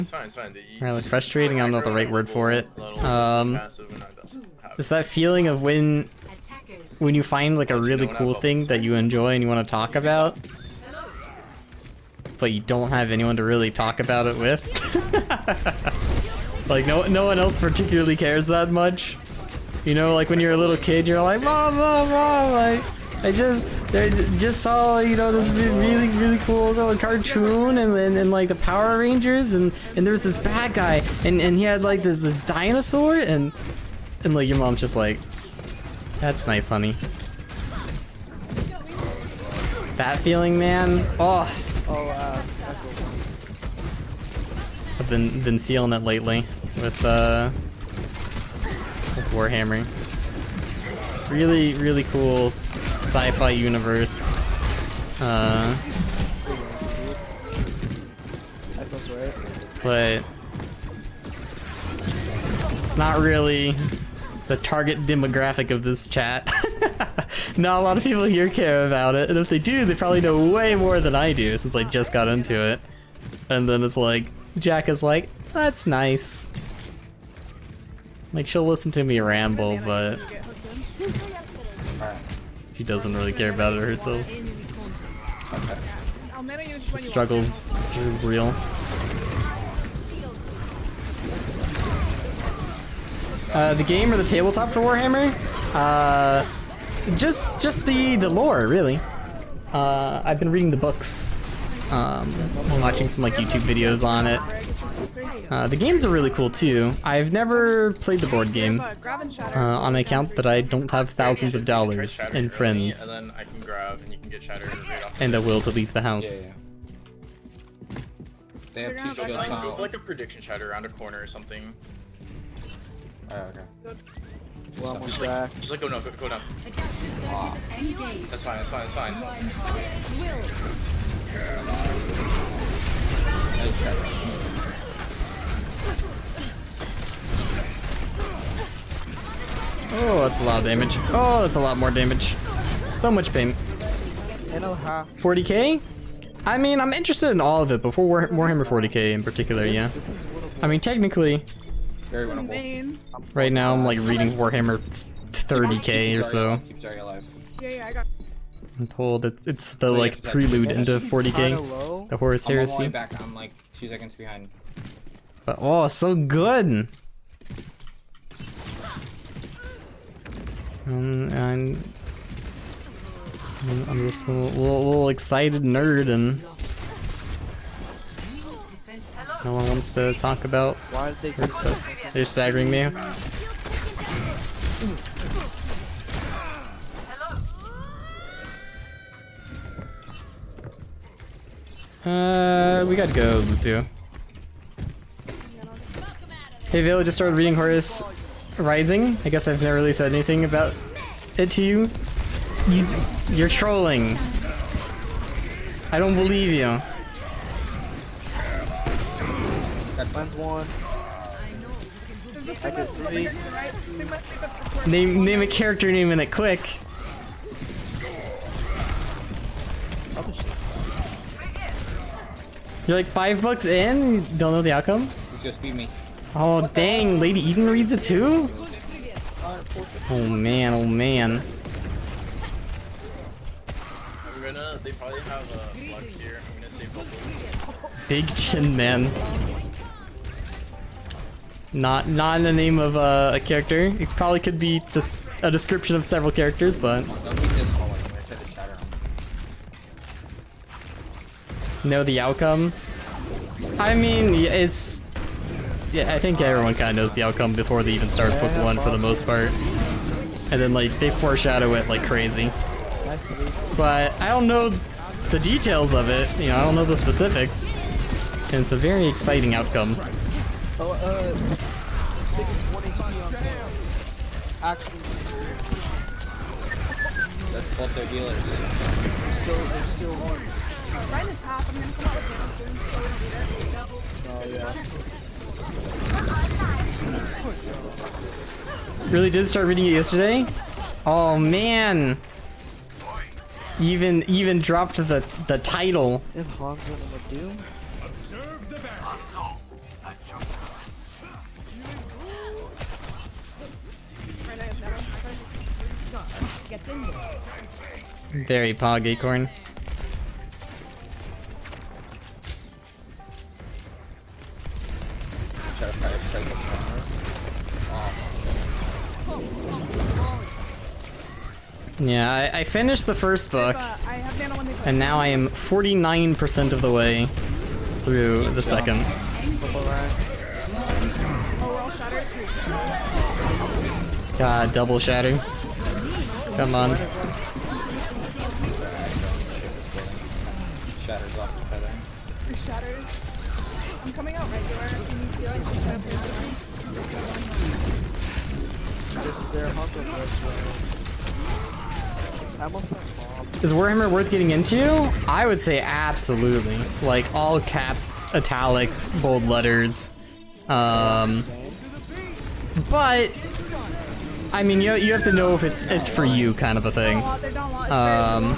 It's fine, it's fine. Really frustrating, I don't know the right word for it. It's that feeling of when you find like a really cool thing that you enjoy and you want to talk about, but you don't have anyone to really talk about it with. Like no one else particularly cares that much. You know, like when you're a little kid, you're like, Mom, I just saw, you know, this really cool little cartoon and like the Power Rangers and there was this bad guy and he had like this dinosaur and like your mom's just like, that's nice, honey. That feeling, man. Oh. I've been feeling it lately with Warhammer. Really cool sci-fi universe. But it's not really the target demographic of this chat. Not a lot of people here care about it, and if they do, they probably know way more than I do since I just got into it. And then it's like, Jack is like, that's nice. Like, she'll listen to me ramble, but she doesn't really care about it herself. The struggle's real. The game or the tabletop for Warhammer? Just the lore, really. I've been reading the books. Watching some like YouTube videos on it. The games are really cool too. I've never played the board game on account that I don't have thousands of dollars and friends and a will to leave the house. They have two shields on. Go like a prediction chat around a corner or something. Oh, okay. Well, Just like go down, go down. Oh. That's fine, that's fine, that's fine. Oh, that's a lot of damage. Oh, that's a lot more damage. So much pain. 40k? I mean, I'm interested in all of it, but for Warhammer 40k in particular, yeah. I mean, technically, Very winnable. right now I'm like reading Warhammer 30k or so. Keep Zarya alive. Yeah, I got. I'm told it's the like prelude into 40k, the Horus I'm on my way Heresy. back. I'm like 2 seconds behind. But oh, so good. I'm just a little excited nerd, and no one wants to talk about weird stuff. They're staggering me. We gotta go, Lucio. Hey, Vale just started reading Horus Rising. I guess I've never really said anything about it to you. You're trolling. I don't believe you. Mine's one. I did 3. Name a character name in it quick. You're like 5 books in? You don't know the outcome? He's gonna speed me. Oh dang, Lady Eden reads it too? Oh man, oh man. They probably have a flux here. I'm gonna say bubbles. Big Chin Man. Not in the name of a character. It probably could be just a description of several characters, but Don't leave this hallway. I'm gonna try to chatter him. know the outcome. I mean, it's... Yeah, I think everyone kind of knows the outcome before they even start book 1 for the most part. And then like, they foreshadow it like crazy. But I don't know the details of it, you know, I don't know the specifics. And it's a very exciting outcome. Oh, 6 is 1 HP on point. Actually, That's both their dealers. there's still one. Right in the top. I'm gonna come out Oh, with yeah. Really did start reading it yesterday? Oh man! Even dropped the title. If Han's in the Doom. Very pog acorn. Try to fire strike up corner. Yeah, I finished the first book, I have nano when they play. and now I am 49% of the way through the second. Oh, we're all shattered. God, double shatter. Come on. Shatters off the feather. You're shattered. I'm coming out regular. If you need to, I can set up your Just their hunter I almost have bomb. Is Warhammer worth getting into? I would say absolutely. Like all caps, italics, bold letters. But I mean, you have to know if it's for you, kind of a thing. They don't want. It's very cool.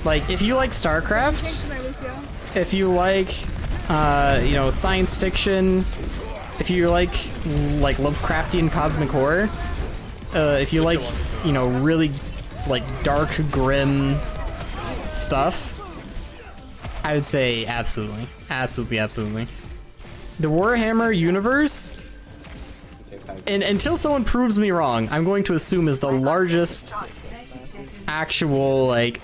Like if you like StarCraft, Thanks tonight, Lucio. if you like, you know, science fiction, if you like Lovecraftian cosmic horror, if you like, you know, really like dark, grim stuff, I would say absolutely, absolutely, absolutely. The Warhammer universe, and until someone proves me wrong, I'm going to assume is the largest actual like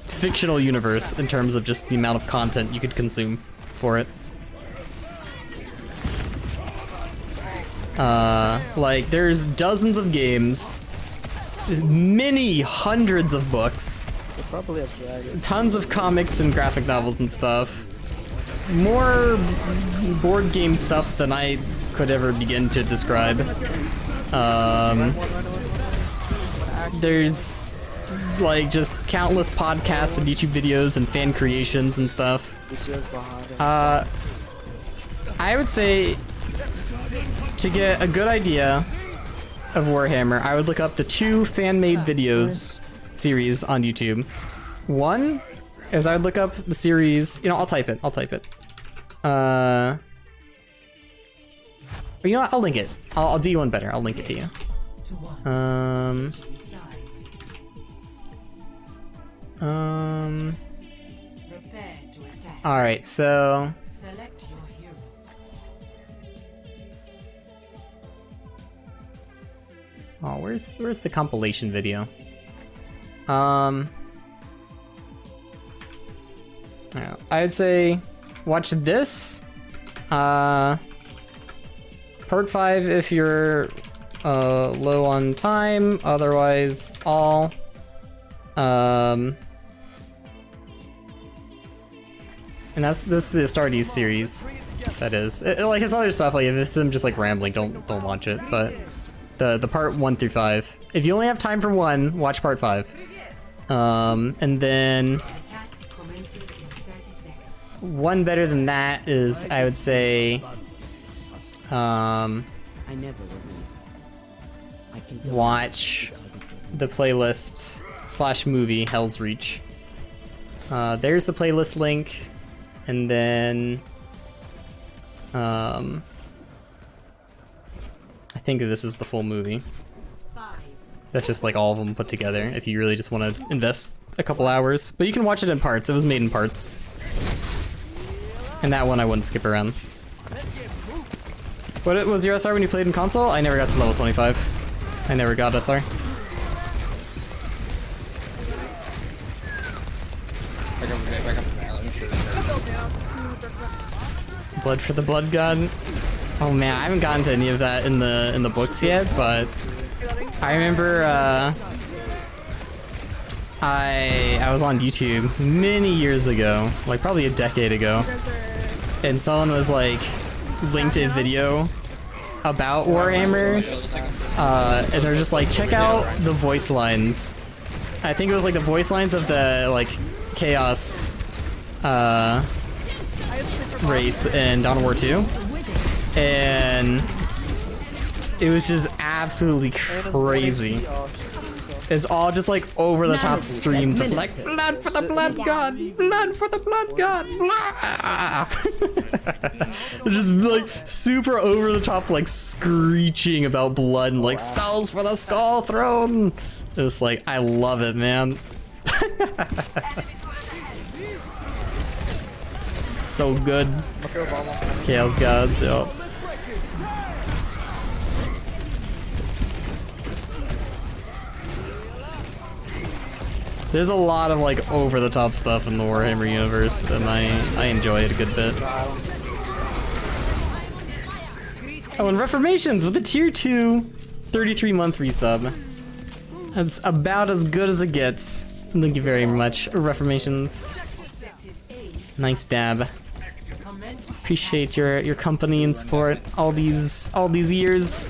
fictional universe in terms of just the amount of content you could consume for it. Like there's dozens of games, many hundreds of books, They probably have dragons. tons of comics and graphic novels and stuff, more board game stuff than I could ever begin to describe. There's like just countless podcasts and YouTube videos and fan creations and stuff. Lucio's behind him. I would say to get a good idea of Warhammer, I would look up the 2 fan-made videos series on YouTube. One is I would look up the series, you know, I'll type it. You know what, I'll link it. I'll do you one better. I'll link it to you. Alright, so oh, where's the compilation video? Yeah, I'd say watch this. Part 5 if you're low on time, otherwise all. And this is the Astartes series. That is. Like his other stuff, like if it's him just like rambling, don't watch it. But the part 1 through 5. If you only have time for 1, watch part 5. And then one better than that is, I would say, watch the playlist / movie Hell's Reach. There's the playlist link, and then I think this is the full movie. That's just like all of them put together if you really just want to invest a couple hours. But you can watch it in parts. It was made in parts. And that one I wouldn't skip around. What was your SR when you played in console? I never got to level 25. I never got SR. Back up. Let me show you. Blood for the Blood God. Oh man, I haven't gotten to any of that in the books yet, but I remember I was on YouTube many years ago, like probably a decade ago, and someone was like linked a video about Warhammer, and they're just like, check out the voice lines. I think it was like the voice lines of the like Chaos race in Dawn of War 2, and it was just absolutely crazy. It's all just like over the top streams of like blood for the blood god, blood for the blood god, blah. Just like super over the top, like screeching about blood and like skulls for the skull throne. It's like, I love it, man. So good. Chaos Gods, yo. There's a lot of like over-the-top stuff in the Warhammer universe, and I enjoy it a good bit. Oh, and Reformations with a tier 2 33-month resub. That's about as good as it gets. Thank you very much, Reformations. Nice dab. Appreciate your company and support all these years.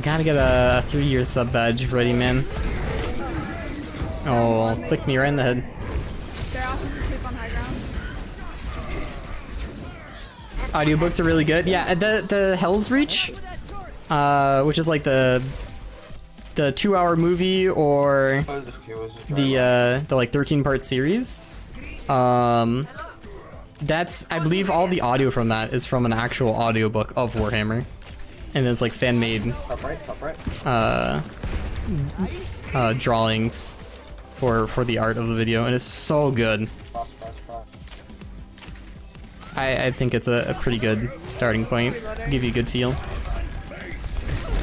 Gotta get a 3-year sub badge ready, man. Oh, clicked me right in the head. They're often asleep on high ground. Audiobooks are really good. Yeah, the Hell's Reach, which is like the 2-hour movie or the like 13-part series. That's, I believe all the audio from that is from an actual audiobook of Warhammer. And it's like fan-made drawings for the art of the video, and it's so good. I think it's a pretty good starting point. Give you a good feel.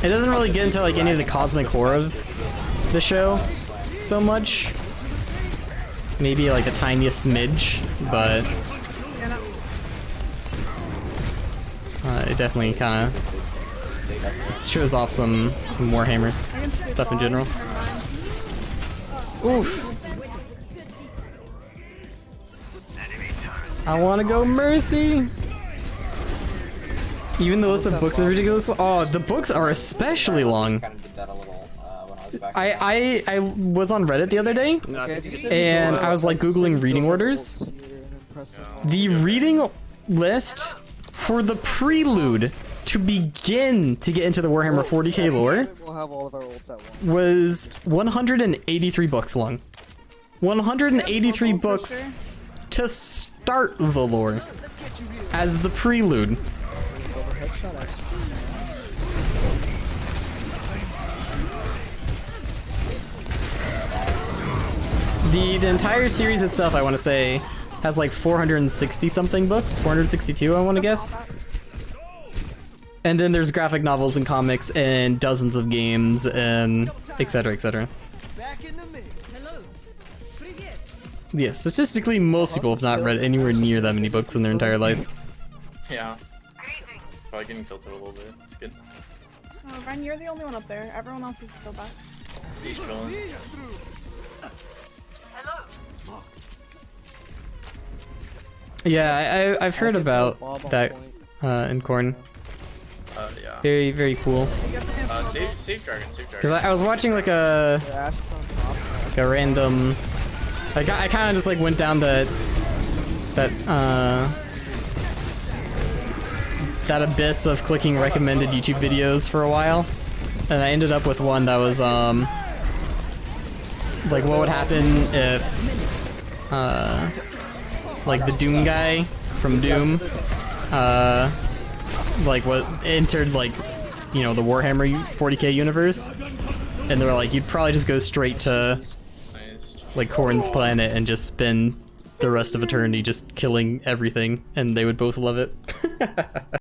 It doesn't really get into like any of the cosmic horror of the show so much. Maybe like a tiniest smidge, but it definitely kind of shows off some Warhammer stuff in general. Oof. I want to go Mercy. Even the list of books is ridiculous. Oh, the books are especially long. I was on Reddit the other day, and I was like Googling reading orders. The reading list for the prelude to begin to get into the Warhammer 40k lore was 183 books long. 183 books to start the lore as the prelude. The entire series itself, I want to say, has like 460 something books, 462 I want to guess. And then there's graphic novels and comics and dozens of games and etc, etc. Yeah, statistically most people have not read anywhere near that many books in their entire life. Yeah. Probably getting tilted a little bit. It's good. Oh, Ren, you're the only one up there. Everyone else is still back. He's chilling. Yeah, I've heard about that in Corn. Yeah. Very, very cool. Save Dragon. Because I was watching like a random. I kind of just like went down that abyss of clicking recommended YouTube videos for a while, and I ended up with one that was like what would happen if like the Doom guy from Doom like what entered like, you know, the Warhammer 40k universe, and they were like, you'd probably just go straight to like Corn's planet and just spend the rest of eternity just killing everything, and they would both love it.